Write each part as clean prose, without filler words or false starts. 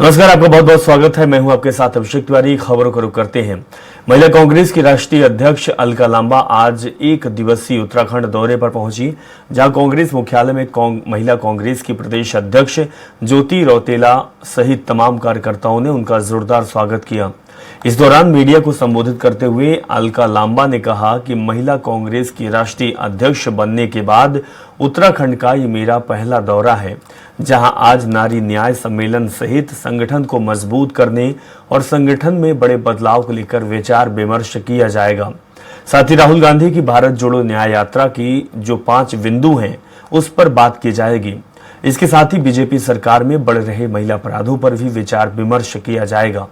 नमस्कार, आपका बहुत बहुत स्वागत है। मैं हूं आपके साथ अभिषेक तिवारी। खबरों को रुख करते हैं। महिला कांग्रेस की राष्ट्रीय अध्यक्ष अलका लांबा आज एक दिवसीय उत्तराखंड दौरे पर पहुंची, जहां कांग्रेस मुख्यालय में महिला कांग्रेस की प्रदेश अध्यक्ष ज्योति रौतेला सहित तमाम कार्यकर्ताओं ने उनका जोरदार स्वागत किया। इस दौरान मीडिया को संबोधित करते हुए अलका लांबा ने कहा कि महिला कांग्रेस की राष्ट्रीय अध्यक्ष बनने के बाद उत्तराखंड का ये मेरा पहला दौरा है, जहां आज नारी न्याय सम्मेलन सहित संगठन को मजबूत करने और संगठन में बड़े बदलाव को लेकर विचार विमर्श किया जाएगा। साथ ही राहुल गांधी की भारत जोड़ो न्याय यात्रा की जो 5 बिंदु हैं, उस पर बात की जाएगी। इसके साथ ही बीजेपी सरकार में बढ़ रहे महिला अपराधों पर भी विचार विमर्श किया जाएगा।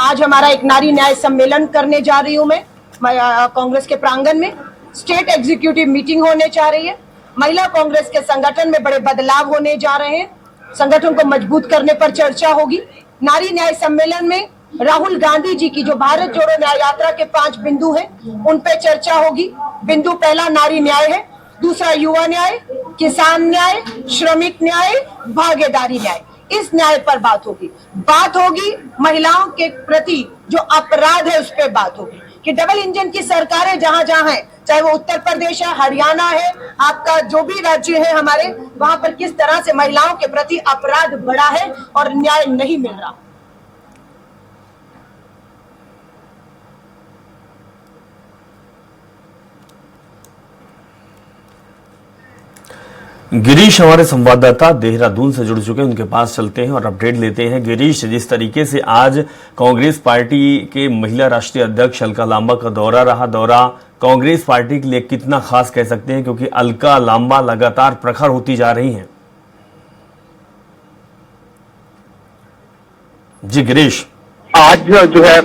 आज हमारा एक नारी न्याय सम्मेलन करने जा रही हूं मैं कांग्रेस के प्रांगण में। स्टेट एग्जीक्यूटिव मीटिंग होने जा रही है। महिला कांग्रेस के संगठन में बड़े बदलाव होने जा रहे हैं। संगठन को मजबूत करने पर चर्चा होगी। नारी न्याय सम्मेलन में राहुल गांधी जी की जो भारत जोड़ो न्याय यात्रा के 5 बिंदु हैं, उन पे चर्चा होगी। बिंदु पहला नारी न्याय है, दूसरा युवा न्याय, किसान न्याय, श्रमिक न्याय, भागीदारी न्याय। इस न्याय पर बात होगी। महिलाओं के प्रति जो अपराध है उस पर बात होगी कि डबल इंजन की सरकारें जहां जहां है, चाहे वो उत्तर प्रदेश है, हरियाणा है, आपका जो भी राज्य है हमारे, वहां पर किस तरह से महिलाओं के प्रति अपराध बढ़ा है और न्याय नहीं मिल रहा। गिरीश हमारे संवाददाता देहरादून से जुड़ चुके हैं, उनके पास चलते हैं और अपडेट लेते हैं। गिरीश, जिस तरीके से आज कांग्रेस पार्टी के महिला राष्ट्रीय अध्यक्ष अलका लांबा का दौरा कांग्रेस पार्टी के लिए कितना खास कह सकते हैं, क्योंकि अलका लांबा लगातार प्रखर होती जा रही हैं। जी गिरीश, आज जो है,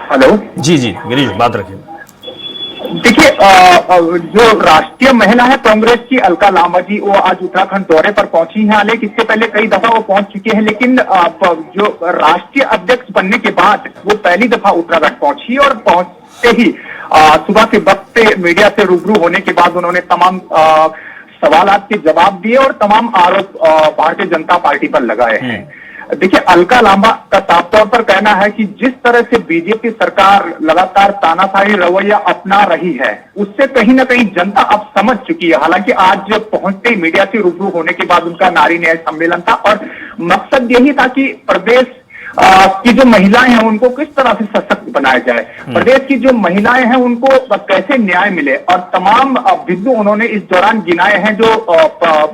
हेलो जी गिरीश, बात रखें। देखिए, जो राष्ट्रीय महिला है कांग्रेस की अलका लांबा जी, वो आज उत्तराखंड दौरे पर पहुंची हैं। हालांकि इससे पहले कई दफा वो पहुंच चुके हैं, लेकिन जो राष्ट्रीय अध्यक्ष बनने के बाद वो पहली दफा उत्तराखंड पहुंची और पहुंचते ही सुबह के वक्त मीडिया से रूबरू होने के बाद उन्होंने तमाम सवालात के जवाब दिए और तमाम आरोप भारतीय जनता पार्टी पर लगाए हैं। देखिए, अलका लांबा का साफ तौर पर कहना है कि जिस तरह से बीजेपी सरकार लगातार तानाशाही रवैया अपना रही है, उससे कहीं ना कहीं जनता अब समझ चुकी है। हालांकि आज पहुंचते ही मीडिया से रूबरू होने के बाद उनका नारी न्याय सम्मेलन था और मकसद यही था कि प्रदेश की जो महिलाएं हैं उनको किस तरह से सशक्त बनाया जाए, प्रदेश की जो महिलाएं हैं उनको कैसे न्याय मिले, और तमाम बिंदु उन्होंने इस दौरान गिनाए हैं। जो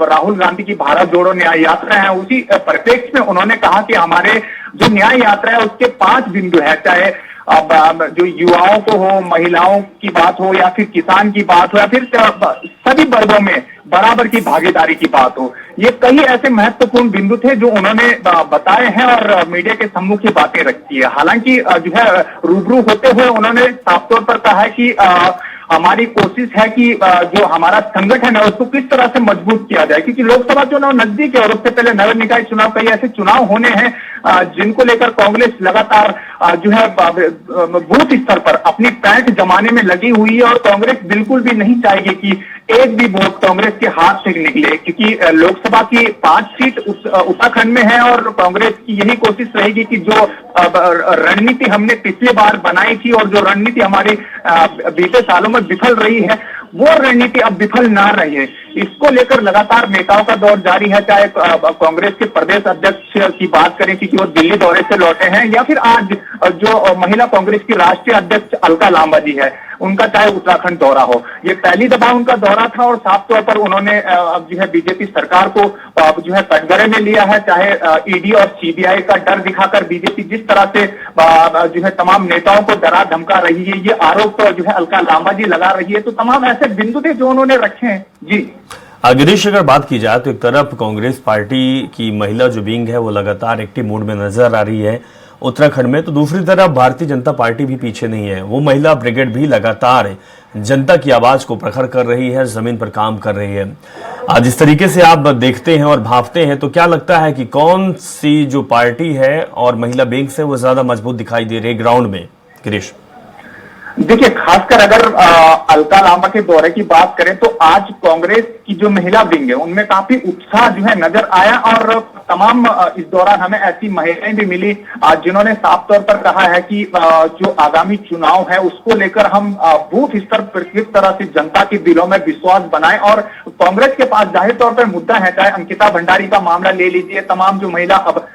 राहुल गांधी की भारत जोड़ो न्याय यात्रा है, उसी परिप्रेक्ष्य में उन्होंने कहा कि हमारे जो न्याय यात्रा है उसके 5 बिंदु है, चाहे अब जो युवाओं को हो, महिलाओं की बात हो, या फिर किसान की बात हो, या फिर सभी वर्गों में बराबर की भागीदारी की बात हो। ये कई ऐसे महत्वपूर्ण बिंदु थे जो उन्होंने बताए हैं और मीडिया के सम्मुख ये बातें रखी है। हालांकि जो है रूबरू होते हुए उन्होंने साफ तौर पर कहा है कि हमारी कोशिश है कि जो हमारा संगठन है उसको किस तरह से मजबूत किया जाए, क्योंकि लोकसभा चुनाव नजदीक है और उससे पहले नगर निकाय चुनाव, कई ऐसे चुनाव होने हैं जिनको लेकर कांग्रेस लगातार जो है बूथ स्तर पर अपनी पैठ जमाने में लगी हुई है और कांग्रेस बिल्कुल भी नहीं चाहेगी कि एक भी वोट कांग्रेस के हाथ से निकले, क्योंकि लोकसभा की 5 सीट उत्तराखंड में है और कांग्रेस की यही कोशिश रहेगी कि जो रणनीति हमने पिछले बार बनाई थी और जो रणनीति हमारी बीते सालों में विफल रही है, वो रणनीति अब विफल ना रही है। इसको लेकर लगातार नेताओं का दौर जारी है, चाहे कांग्रेस के प्रदेश अध्यक्ष की बात करें कि वो दिल्ली दौरे से लौटे हैं, या फिर आज जो महिला कांग्रेस की राष्ट्रीय अध्यक्ष अलका लांबा जी है, उनका चाहे उत्तराखंड दौरा हो। ये पहली दफा उनका दौरा था और साफ तौर पर उन्होंने अब जो है बीजेपी सरकार को जो है कटघरे में लिया है। चाहे ईडी और सीबीआई का डर दिखाकर बीजेपी जिस तरह से जो है तमाम नेताओं को डरा धमका रही है, ये आरोप जो है अलका लांबा जी लगा रही है। तो तमाम ऐसे बिंदु थे जो उन्होंने रखे हैं। जी गिरीश, अगर बात की जाए तो एक तरफ कांग्रेस पार्टी की महिला जो विंग है वो लगातार एक्टिव मूड में नजर आ रही है उत्तराखंड में, तो दूसरी तरफ भारतीय जनता पार्टी भी पीछे नहीं है। वो महिला ब्रिगेड भी लगातार जनता की आवाज को प्रखर कर रही है, जमीन पर काम कर रही है। आज इस तरीके से आप देखते हैं और भांपते हैं तो क्या लगता है कि कौन सी जो पार्टी है और महिला विंग से वो ज्यादा मजबूत दिखाई दे रही है ग्राउंड में? गिरीश, देखिए, खासकर अगर अलका लांबा के दौरे की बात करें तो आज कांग्रेस की जो महिला विंग है उनमें काफी उत्साह जो है नजर आया और तमाम इस दौरान हमें ऐसी महिलाएं भी मिली जिन्होंने साफ तौर पर कहा है कि जो आगामी चुनाव है उसको लेकर हम बूथ स्तर पर किस तरह से जनता के दिलों में विश्वास बनाएं और कांग्रेस के पास जाहिर तौर पर मुद्दा है, चाहे अंकिता भंडारी का मामला ले लीजिए, तमाम जो महिला अब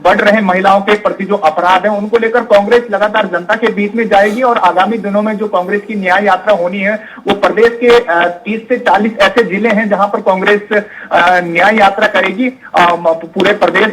बढ़ रहे महिलाओं के प्रति जो अपराध है उनको लेकर कांग्रेस लगातार जनता के बीच में जाएगी और आगामी दिनों में जो कांग्रेस की न्याय यात्रा होनी है वो प्रदेश के 30 से 40 ऐसे जिले हैं जहां पर कांग्रेस न्याय यात्रा करेगी। पूरे प्रदेश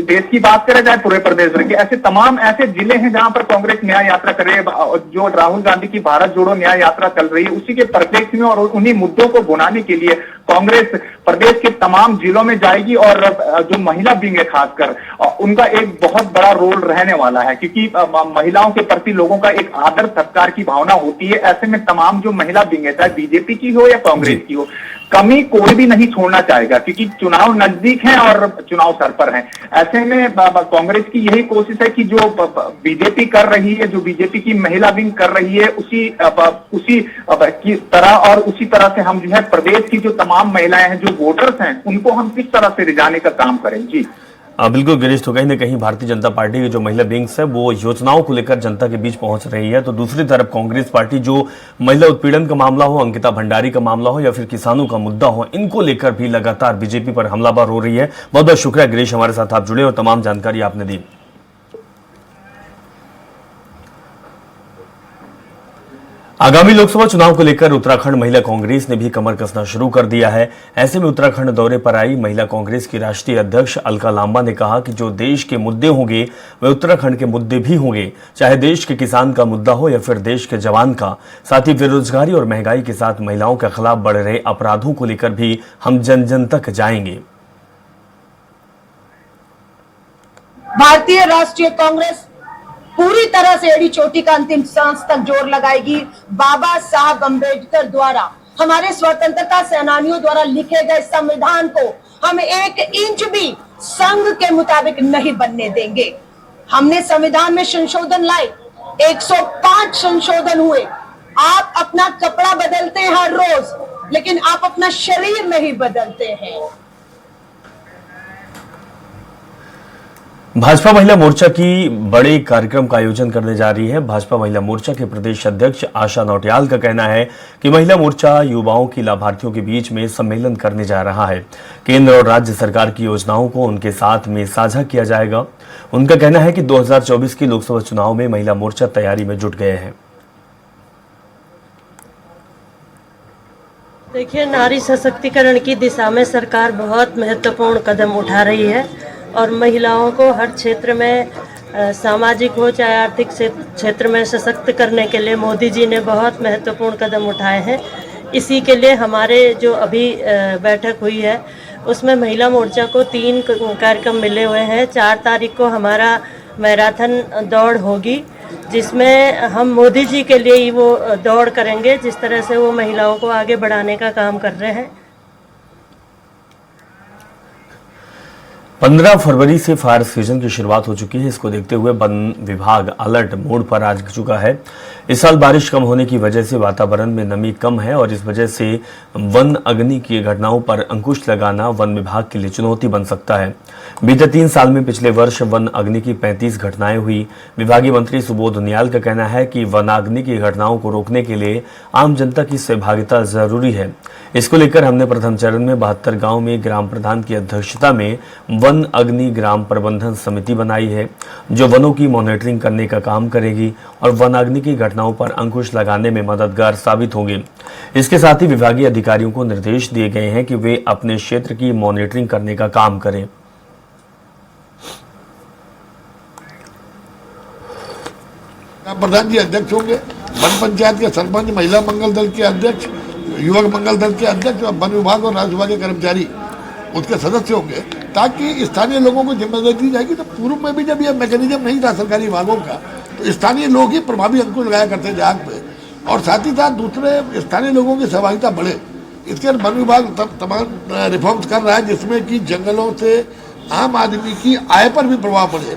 देश की बात करें जाए पूरे प्रदेश भर के ऐसे तमाम ऐसे जिले हैं जहां पर कांग्रेस न्याय यात्रा कर रही है। जो राहुल गांधी की भारत जोड़ो न्याय यात्रा चल रही है उसी के परिप्रेक्ष्य में और उन्हीं मुद्दों को भुनाने के लिए कांग्रेस प्रदेश के तमाम जिलों में जाएगी और जो महिला विंग है खासकर उनका एक बहुत बड़ा रोल रहने वाला है, क्योंकि महिलाओं के प्रति लोगों का एक आदर सत्कार की भावना होती है। ऐसे में तमाम जो महिला विंग है चाहे बीजेपी की हो या कांग्रेस की हो, कमी कोई भी नहीं छोड़ना चाहेगा, क्योंकि चुनाव नजदीक है और चुनाव सर पर है। ऐसे में कांग्रेस की यही कोशिश है कि जो बीजेपी कर रही है, जो बीजेपी की महिला विंग कर रही है, उसी की तरह और उसी तरह से हम जो है प्रदेश की जो तमाम महिलाएं हैं, जो वोटर्स हैं, उनको हम किस तरह से रिझाने का काम करें। जी बिल्कुल गिरीश, तो कहीं ना कहीं भारतीय जनता पार्टी की जो महिला विंग्स है वो योजनाओं को लेकर जनता के बीच पहुंच रही है, तो दूसरी तरफ कांग्रेस पार्टी जो महिला उत्पीड़न का मामला हो, अंकिता भंडारी का मामला हो या फिर किसानों का मुद्दा हो, इनको लेकर भी लगातार बीजेपी पर हमलावर हो रही है। बहुत बहुत शुक्रिया गिरीश, हमारे साथ आप जुड़े और तमाम जानकारी आपने दी। आगामी लोकसभा चुनाव को लेकर उत्तराखंड महिला कांग्रेस ने भी कमर कसना शुरू कर दिया है। ऐसे में उत्तराखंड दौरे पर आई महिला कांग्रेस की राष्ट्रीय अध्यक्ष अलका लांबा ने कहा कि जो देश के मुद्दे होंगे वे उत्तराखंड के मुद्दे भी होंगे, चाहे देश के किसान का मुद्दा हो या फिर देश के जवान का। साथ ही बेरोजगारी और महंगाई के साथ महिलाओं के खिलाफ बढ़ रहे अपराधों को लेकर भी हम जन जन तक जाएंगे। भारतीय राष्ट्रीय कांग्रेस पूरी तरह से एड़ी चोटी का अंतिम सांस तक जोर लगाएगी। बाबा साहब अम्बेडकर द्वारा, हमारे स्वतंत्रता सेनानियों द्वारा लिखे गए संविधान को हम 1 इंच भी संघ के मुताबिक नहीं बनने देंगे। हमने संविधान में संशोधन लाए, 105 संशोधन हुए। आप अपना कपड़ा बदलते हैं हर रोज, लेकिन आप अपना शरीर नहीं बदलते हैं। भाजपा महिला मोर्चा की बड़े कार्यक्रम का आयोजन करने जा रही है। भाजपा महिला मोर्चा के प्रदेश अध्यक्ष आशा नौटियाल का कहना है कि महिला मोर्चा युवाओं की लाभार्थियों के बीच में सम्मेलन करने जा रहा है। केंद्र और राज्य सरकार की योजनाओं को उनके साथ में साझा किया जाएगा। उनका कहना है कि 2024 के लोकसभा चुनाव में महिला मोर्चा तैयारी में जुट गए हैं। देखिए, नारी सशक्तिकरण की दिशा में सरकार बहुत महत्वपूर्ण कदम उठा रही है और महिलाओं को हर क्षेत्र में सामाजिक हो चाहे आर्थिक क्षेत्र में सशक्त करने के लिए मोदी जी ने बहुत महत्वपूर्ण कदम उठाए हैं। इसी के लिए हमारे जो अभी बैठक हुई है उसमें महिला मोर्चा को 3 कार्यक्रम मिले हुए हैं। 4 तारीख को हमारा मैराथन दौड़ होगी, जिसमें हम मोदी जी के लिए ही वो दौड़ करेंगे, जिस तरह से वो महिलाओं को आगे बढ़ाने का काम कर रहे हैं। 15 फरवरी से फायर सीजन की शुरुआत हो चुकी है। इसको देखते हुए वन विभाग अलर्ट मोड पर आ चुका है। इस साल बारिश कम होने की वजह से वातावरण में नमी कम है और इस वजह से वन अग्नि की घटनाओं पर अंकुश लगाना वन विभाग के लिए चुनौती बन सकता है। बीते 3 साल में पिछले वर्ष वन अग्नि की 35 घटनाएं हुई। विभागीय मंत्री सुबोध उनियाल का कहना है कि वनाग्नि की घटनाओं को रोकने के लिए आम जनता की सहभागिता जरूरी है। इसको लेकर हमने प्रथम चरण में 72 गाँव में ग्राम प्रधान की अध्यक्षता में वन अग्नि ग्राम प्रबंधन समिति बनाई है, जो वनों की मॉनिटरिंग करने का काम करेगी और वनाग्नि की घटनाओं पर अंकुश लगाने में मददगार साबित होंगे। इसके साथ ही विभागीय अधिकारियों को निर्देश दिए गए हैं कि वे अपने क्षेत्र की मॉनिटरिंग करने का काम करें। प्रधान जी अध्यक्ष होंगे, वन पंचायत के सरपंच, महिला मंगल दल के अध्यक्ष, युवक मंगल दल के अध्यक्ष और वन विभाग और राज्य विभाग के कर्मचारी उसके सदस्य होंगे, ताकि स्थानीय लोगों को जिम्मेदारी दी जाएगी। तो पूर्व में भी जब यह मैकेनिज्म नहीं था सरकारी विभागों का, तो स्थानीय लोग ही प्रभावी अंकुश लगाया करते थे आग पे, और साथ ही साथ दूसरे स्थानीय लोगों की सहभागिता बढ़े। इसके वन विभाग तमाम रिफॉर्म्स कर रहा है, जिसमें कि जंगलों से आम आदमी की आय पर भी प्रभाव पड़े।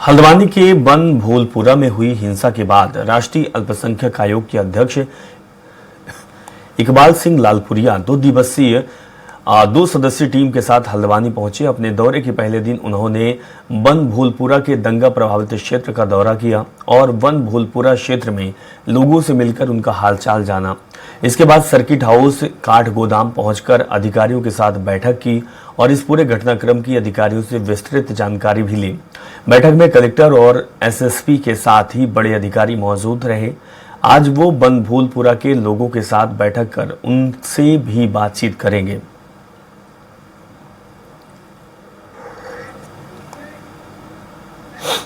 हल्द्वानी के बन भूलपुरा में हुई हिंसा के बाद राष्ट्रीय अल्पसंख्यक आयोग के अध्यक्ष इकबाल सिंह लालपुरिया 2 सदस्यीय टीम के साथ हल्द्वानी पहुंचे। अपने दौरे के पहले दिन उन्होंने बन भूलपुरा के दंगा प्रभावित क्षेत्र का दौरा किया और बन भूलपुरा क्षेत्र में लोगों से मिलकर उनका हालचाल जाना। इसके बाद सर्किट हाउस काठ गोदाम पहुंचकर अधिकारियों के साथ बैठक की और इस पूरे घटनाक्रम की अधिकारियों से विस्तृत जानकारी भी ली। बैठक में कलेक्टर और एसएसपी के साथ ही बड़े अधिकारी मौजूद रहे। आज वो बन भूलपुरा के लोगों के साथ बैठक कर उनसे भी बातचीत करेंगे।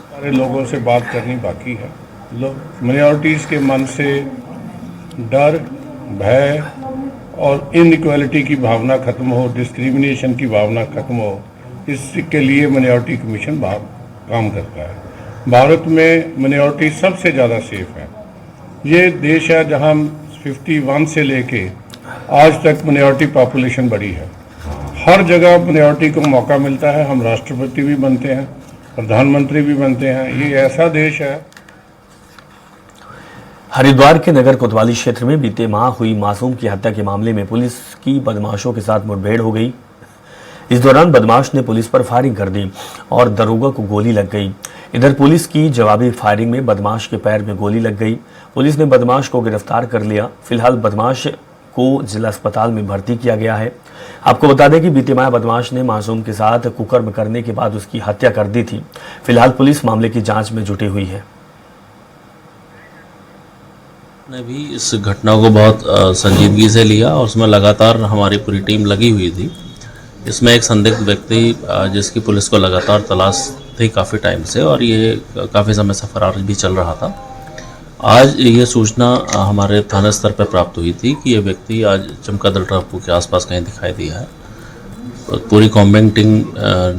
सारे लोगों से बात करनी बाकी है। लोग माइनॉरिटीज़ के मन से डर, भय और इनइक्वालिटी की भावना खत्म हो, डिस्क्रिमिनेशन की भावना खत्म हो, इसके लिए माइनॉरिटी कमीशन काम करता है। भारत में माइनॉरिटी सबसे ज़्यादा सेफ है। ये देश है जहां 51 से लेके आज तक माइनॉरिटी पॉपुलेशन बढ़ी है। हर जगह माइनॉरिटी को मौका मिलता है। हम राष्ट्रपति भी बनते हैं, प्रधानमंत्री भी बनते हैं। ये ऐसा देश है। हरिद्वार के नगर कोतवाली क्षेत्र में बीते माह हुई मासूम की हत्या के मामले में पुलिस की बदमाशों के साथ मुठभेड़ हो गई। इस दौरान बदमाश ने पुलिस पर फायरिंग कर दी और दरोगा को गोली लग गई। इधर पुलिस की जवाबी फायरिंग में बदमाश के पैर में गोली लग गई। पुलिस ने बदमाश को गिरफ्तार कर लिया। फिलहाल बदमाश को जिला अस्पताल में भर्ती किया गया है। आपको बता दें कि बीते माह बदमाश ने मासूम के साथ कुकर्म करने के बाद उसकी हत्या कर दी थी। फिलहाल पुलिस मामले की जांच में जुटी हुई है। ने भी इस घटना को बहुत संजीदगी से लिया और उसमें लगातार हमारी पूरी टीम लगी हुई थी। इसमें एक संदिग्ध व्यक्ति जिसकी पुलिस को लगातार तलाश थी काफ़ी टाइम से और ये काफ़ी समय से फरार भी चल रहा था। आज ये सूचना हमारे थाना स्तर पर प्राप्त हुई थी कि ये व्यक्ति आज चमकादड़ टापू के आसपास कहीं दिखाई दिया है। पूरी कॉम्बिंग टीम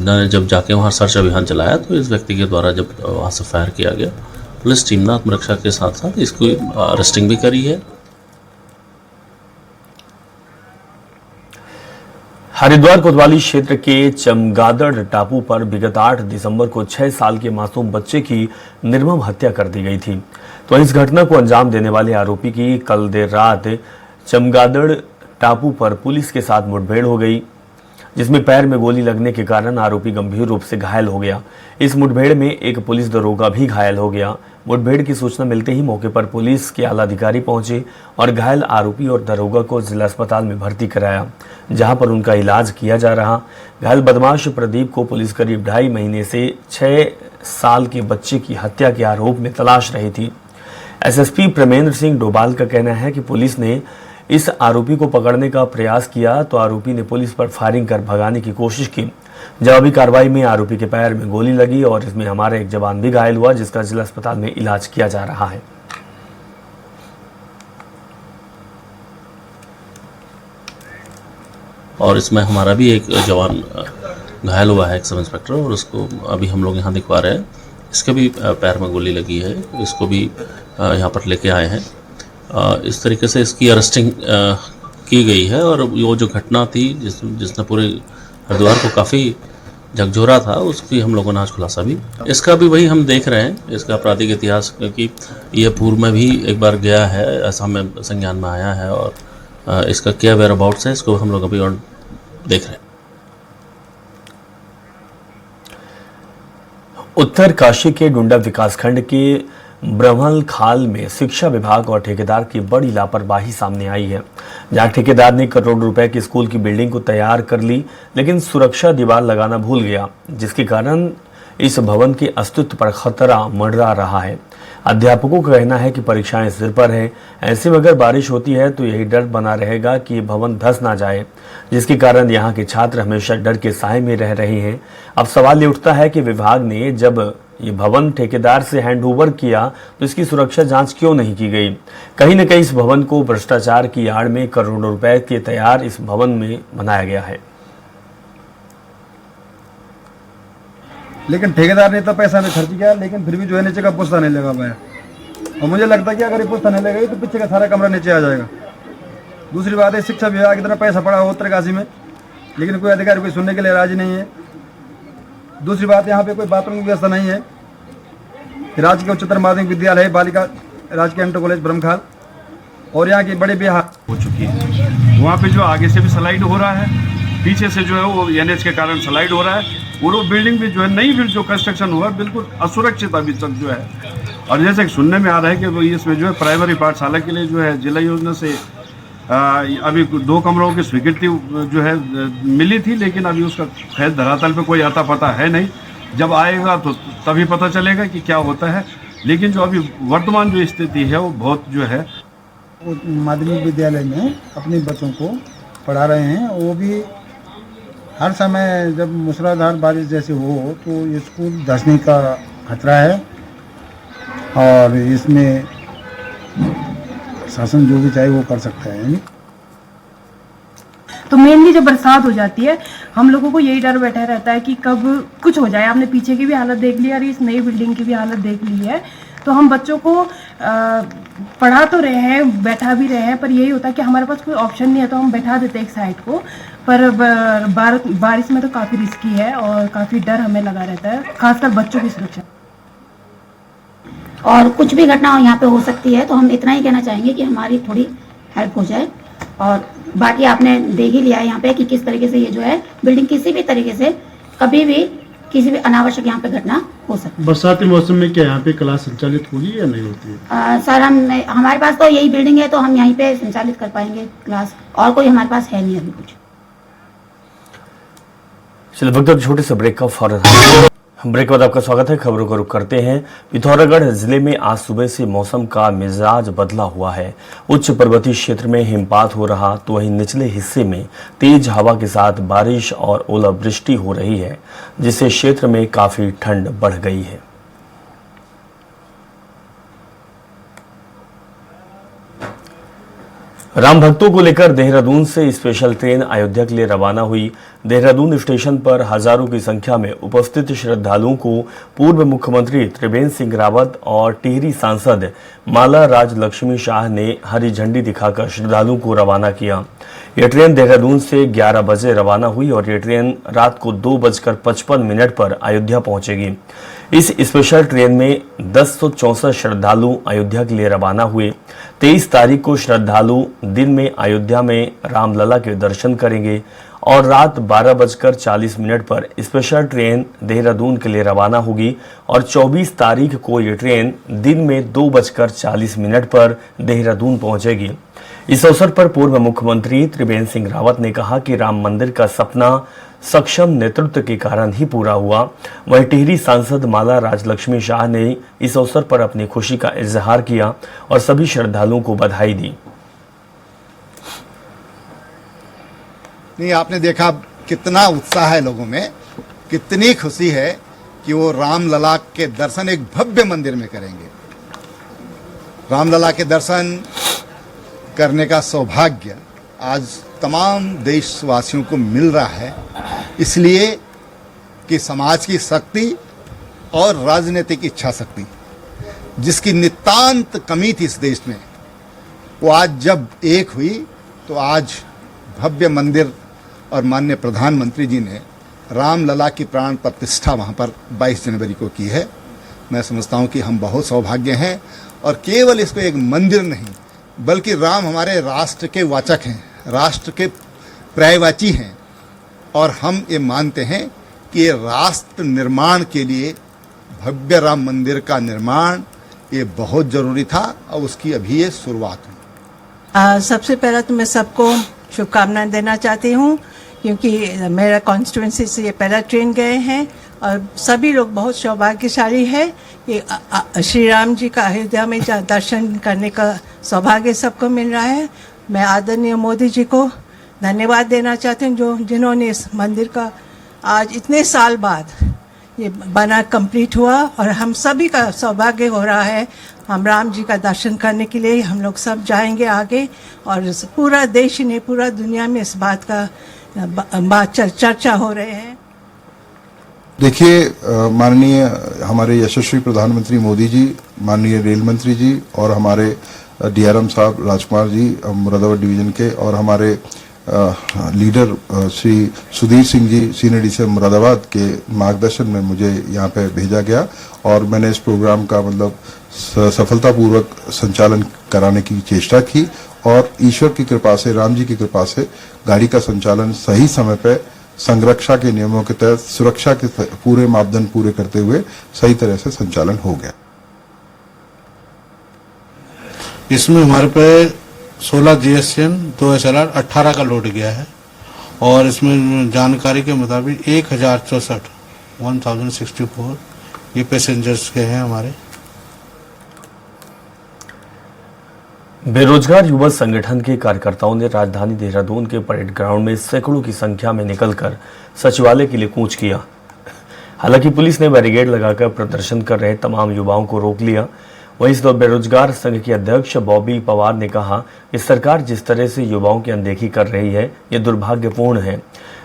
ने जब जाके वहाँ सर्च अभियान चलाया तो इस व्यक्ति के द्वारा जब वहाँ से फायर किया गया, पुलिस टीम ने आत्मरक्षा के साथ साथ इसको अरेस्टिंग भी करी है। हरिद्वार कोतवाली क्षेत्र के चमगादड़ टापू पर विगत 8 दिसंबर को 6 साल के मासूम बच्चे की निर्मम हत्या कर दी गई थी। तो इस घटना को अंजाम देने वाले आरोपी की कल देर रात चमगादड़ टापू पर पुलिस के साथ मुठभेड़ हो गई, जिसमें पैर में गोली लगने के कारण आरोपी गंभीर रूप से घायल हो गया। इस मुठभेड़ में एक पुलिस दरोगा भी घायल हो गया। मुठभेड़ की सूचना मिलते ही मौके पर पुलिस के आला अधिकारी पहुंचे और घायल आरोपी और दरोगा को जिला अस्पताल में भर्ती कराया, जहां पर उनका इलाज किया जा रहा। घायल बदमाश प्रदीप को पुलिस करीब 2.5 महीने से 6 साल के बच्चे की हत्या के आरोप में तलाश रही थी। एसएसपी प्रेमेंद्र सिंह डोभाल का कहना है कि पुलिस ने इस आरोपी को पकड़ने का प्रयास किया तो आरोपी ने पुलिस पर फायरिंग कर भगाने की कोशिश की। जवाबी कार्रवाई में आरोपी के पैर में गोली लगी और इसमें हमारा एक जवान भी घायल हुआ, जिसका जिला अस्पताल में इलाज किया जा रहा है। और इसमें हमारा भी एक जवान घायल हुआ है, एक सब इंस्पेक्टर, और उसको अभी हम लोग यहाँ दिखवा रहे हैं। इसके भी पैर में गोली लगी है, इसको भी यहाँ पर लेके आए हैं। इस तरीके से इसकी अरेस्टिंग की गई है और वो जो घटना थी जिसने पूरे हरिद्वार को काफ़ी झकझोरा था, उसकी हम लोगों ने आज खुलासा भी। इसका भी वही हम देख रहे हैं, इसका आपराधिक इतिहास, क्योंकि ये पूर्व में भी एक बार गया है, ऐसा हमें संज्ञान में आया है और इसका क्या वेयर अबाउट्स है, इसको हम लोग अभी और देख रहे हैं। उत्तर काशी के डुंडा विकासखंड के ब्रह्मल खाल में शिक्षा विभाग और ठेकेदार की बड़ी लापरवाही सामने आई है, जहां ठेकेदार ने करोड़ रुपए की स्कूल की बिल्डिंग को तैयार कर ली, लेकिन सुरक्षा दीवार लगाना भूल गया, जिसके कारण इस भवन के अस्तित्व पर खतरा मंडरा रहा है। अध्यापकों का कहना है कि परीक्षाएं सिर पर है, ऐसे में अगर बारिश होती है तो यही डर बना रहेगा कि भवन धंस ना जाए, जिसके कारण यहाँ के छात्र हमेशा डर के साए में रह रहे हैं। अब सवाल ये उठता है कि विभाग ने जब ये भवन ठेकेदार से हैंडओवर किया तो इसकी सुरक्षा जांच क्यों नहीं की गई। कहीं न कहीं इस भवन को भ्रष्टाचार की आड़ में करोड़ों रुपए के तैयार इस भवन में बनाया गया है। लेकिन ठेकेदार ने तो पैसा नहीं खर्च किया, लेकिन फिर भी जो है नीचे का पुस्ता नहीं लगा पाया। और मुझे लगता है कि अगर ये पुस्ता नहीं लगेगी तो पीछे का सारा कमरा नीचे आ जाएगा। दूसरी बात है, शिक्षा विभाग इतना पैसा पड़ा हो उत्तरकाशी में, लेकिन कोई अधिकारी कोई सुनने के लिए राजी नहीं है। दूसरी बात, यहाँ पे कोई बाथरूम की व्यवस्था नहीं है। राजकीय उच्चतर माध्यमिक विद्यालय बालिका राजकीय इंटर कॉलेज ब्रह्मखाल और यहाँ की बड़े बिहार हो चुकी है। वहाँ पे जो आगे से भी स्लाइड हो रहा है, पीछे से जो है वो एनएच के कारण स्लाइड हो रहा है, और वो बिल्डिंग भी जो है नई बिल्ड जो कंस्ट्रक्शन हुआ बिल्कुल असुरक्षित अभी तक जो है। और जैसे कि सुनने में आ रहा है कि वो इसमें जो है प्राइमरी पाठशाला के लिए जो है जिला योजना से अभी 2 कमरों की स्वीकृति जो है मिली थी, लेकिन अभी उसका खैर धरातल पे कोई आता पता है नहीं। जब आएगा तो तभी पता चलेगा कि क्या होता है। लेकिन जो अभी वर्तमान जो स्थिति है वो बहुत जो है माध्यमिक विद्यालय में अपने बच्चों को पढ़ा रहे हैं। वो भी हर समय जब मूसलाधार बारिश जैसे हो तो स्कूल धंसने का खतरा है, और इसमें शासन जो भी चाहे वो कर सकता है। तो मेनली जब बरसात हो जाती है हम लोगों को यही डर बैठा रहता है कि कब कुछ हो जाए। आपने पीछे की भी हालत देख ली और इस नई बिल्डिंग की भी हालत देख ली है। तो हम बच्चों को पढ़ा तो रहे हैं, बैठा भी रहे हैं, पर यही होता है कि हमारे पास कोई ऑप्शन नहीं है तो हम बैठा देते हैं एक साइड को। पर बारिश में तो काफ़ी रिस्की है और काफ़ी डर हमें लगा रहता है, खासकर बच्चों की सुरक्षा। और कुछ भी घटना यहाँ पे हो सकती है, तो हम इतना ही कहना चाहेंगे कि हमारी थोड़ी हेल्प हो जाए। और बाकी आपने देख ही लिया है यहाँ पे कि किस तरीके से ये जो है बिल्डिंग किसी भी तरीके से कभी भी किसी भी अनावश्यक यहाँ पे घटना हो सकती है। बरसाती मौसम में क्या यहाँ पे क्लास संचालित होगी या नहीं होती है? सर हमारे पास तो यही बिल्डिंग है, तो हम यहीं पे संचालित कर पाएंगे क्लास, और कोई हमारे पास है नहीं अभी कुछ। चलिए वक्त छोटे से ब्रेक का फौरन ब्रेक के बाद आपका स्वागत है। खबरों का रुख करते हैं। पिथौरागढ़ जिले में आज सुबह से मौसम का मिजाज बदला हुआ है। उच्च पर्वतीय क्षेत्र में हिमपात हो रहा तो वहीं निचले हिस्से में तेज हवा के साथ बारिश और ओलावृष्टि हो रही है, जिससे क्षेत्र में काफी ठंड बढ़ गई है। राम भक्तों को लेकर देहरादून से स्पेशल ट्रेन अयोध्या के लिए रवाना हुई। देहरादून स्टेशन पर हजारों की संख्या में उपस्थित श्रद्धालुओं को पूर्व मुख्यमंत्री त्रिवेंद्र सिंह रावत और टिहरी सांसद माला राजलक्ष्मी शाह ने हरी झंडी दिखाकर श्रद्धालुओं को रवाना किया। यह ट्रेन देहरादून से 11 बजे रवाना हुई और यह ट्रेन रात को 2:55 पर अयोध्या पहुंचेगी। इस स्पेशल ट्रेन में 1064 श्रद्धालु अयोध्या के लिए रवाना हुए। 23 तारीख को श्रद्धालु दिन में अयोध्या में रामलला के दर्शन करेंगे और रात 12:40 पर स्पेशल ट्रेन देहरादून के लिए रवाना होगी और 24 तारीख को ये ट्रेन दिन में 2:40 पर देहरादून पहुंचेगी। इस अवसर पर पूर्व मुख्यमंत्री त्रिवेंद्र सिंह रावत ने कहा कि राम मंदिर का सपना सक्षम नेतृत्व के कारण ही पूरा हुआ। वहीं टिहरी सांसद माला राजलक्ष्मी शाह ने इस अवसर पर अपनी खुशी का इजहार किया और सभी श्रद्धालुओं को बधाई दी। नहीं, आपने देखा कितना उत्साह है लोगों में, कितनी खुशी है कि वो रामलला के दर्शन एक भव्य मंदिर में करेंगे। रामलला के दर्शन करने का सौभाग्य आज तमाम देशवासियों को मिल रहा है, इसलिए कि समाज की शक्ति और राजनीतिक इच्छा शक्ति जिसकी नितांत कमी थी इस देश में, वो आज जब एक हुई तो आज भव्य मंदिर और माननीय प्रधानमंत्री जी ने रामलला की प्राण प्रतिष्ठा वहाँ पर 22 जनवरी को की है। मैं समझता हूँ कि हम बहुत सौभाग्य हैं और केवल इसको एक मंदिर नहीं बल्कि राम हमारे राष्ट्र के वाचक हैं, राष्ट्र के पर्यायवाची हैं और हम ये मानते हैं कि ये राष्ट्र निर्माण के लिए भव्य राम मंदिर का निर्माण ये बहुत ज़रूरी था और उसकी अभी ये शुरुआत हुई। सबसे पहले तो मैं सबको शुभकामनाएं देना चाहती हूँ क्योंकि मेरा कॉन्स्टिट्यूंसी से ये पहला ट्रेन गए हैं और सभी लोग बहुत सौभाग्यशाली है कि श्री राम जी का अयोध्या में दर्शन करने का सौभाग्य सबको मिल रहा है। मैं आदरणीय मोदी जी को धन्यवाद देना चाहती हूँ जिन्होंने इस मंदिर का आज इतने साल बाद ये बना कंप्लीट हुआ और हम सभी का सौभाग्य हो रहा है। हम राम जी का दर्शन करने के लिए हम लोग सब जाएंगे आगे और पूरा देश ने पूरा दुनिया में इस बात का चर्चा हो रहे हैं। देखिए, माननीय हमारे यशस्वी प्रधानमंत्री मोदी जी, माननीय रेल मंत्री जी और हमारे डीआरएम साहब राजकुमार जी मुरादाबाद डिवीजन के और हमारे leader Shri Sudhir Singh ji senior DC Moradabad के मार्गदर्शन में मुझे यहाँ पे भेजा गया और मैंने इस प्रोग्राम का मतलब सफलतापूर्वक संचालन कराने की चेष्टा की और ईश्वर की कृपा से, राम जी की कृपा से गाड़ी का संचालन सही समय पे संरक्षा के नियमों के तहत सुरक्षा के पूरे मापदंड पूरे करते हुए सही तरह से संचालन हो गया। इसमें हमारे पे 16 GSM 2 SLR 18 का लोड गया है और इसमें जानकारी के मुताबिक 1064 ये पैसेंजर्स के हैं हमारे। बेरोजगार युवा संगठन के कार्यकर्ताओं ने राजधानी देहरादून के परेड ग्राउंड में सैकड़ों की संख्या में निकलकर सचिवालय के लिए कूच किया। हालांकि पुलिस ने बैरिकेड लगाकर प्रदर्शन कर रहे तमाम युवाओं को रोक लिया। वहीं इस बेरोजगार संघ के अध्यक्ष बॉबी पवार ने कहा कि सरकार जिस तरह से युवाओं की अनदेखी कर रही है ये दुर्भाग्यपूर्ण है।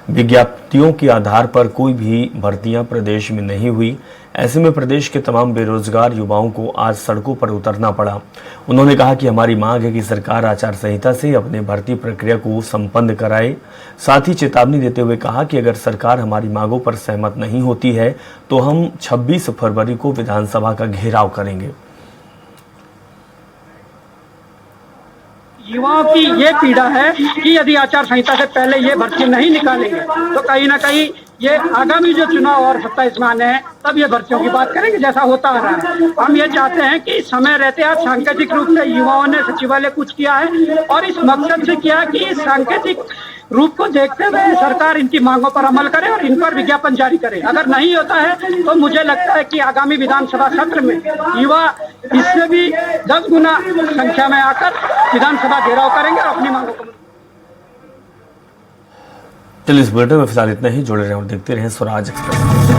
विज्ञप्तियों के आधार पर कोई भी भर्तियां प्रदेश में नहीं हुई। ऐसे में प्रदेश के तमाम बेरोजगार युवाओं को आज सड़कों पर उतरना पड़ा। उन्होंने कहा कि हमारी मांग है कि सरकार आचार संहिता से अपने भर्ती प्रक्रिया को संपन्न कराए। साथ ही चेतावनी देते हुए कहा कि अगर सरकार हमारी मांगों पर सहमत नहीं होती है तो हम 26 फरवरी को विधानसभा का घेराव करेंगे। युवाओं की ये पीड़ा है कि यदि आचार संहिता से पहले ये भर्ती नहीं निकालेंगे तो कहीं ना कहीं ये आगामी जो चुनाव और 27 में आने हैं तब ये भर्तियों की बात करेंगे जैसा होता आ रहा है। हम ये चाहते हैं कि समय रहते आज सांकेतिक रूप से युवाओं ने सचिवालय कूच किया है और इस मकसद से किया कि इस सांकेतिक रूप को देखते हुए सरकार इनकी मांगों पर अमल करे और इन पर विज्ञापन जारी करे। अगर नहीं होता है तो मुझे लगता है कि आगामी विधानसभा सत्र में युवा इससे भी 10 गुना संख्या में आकर विधानसभा घेराव करेंगे और अपनी मांगों को। चलिए इस बुलेटिन में फिलहाल इतना ही। जुड़े रहें और देखते रहें स्वराज एक्सप्रेस।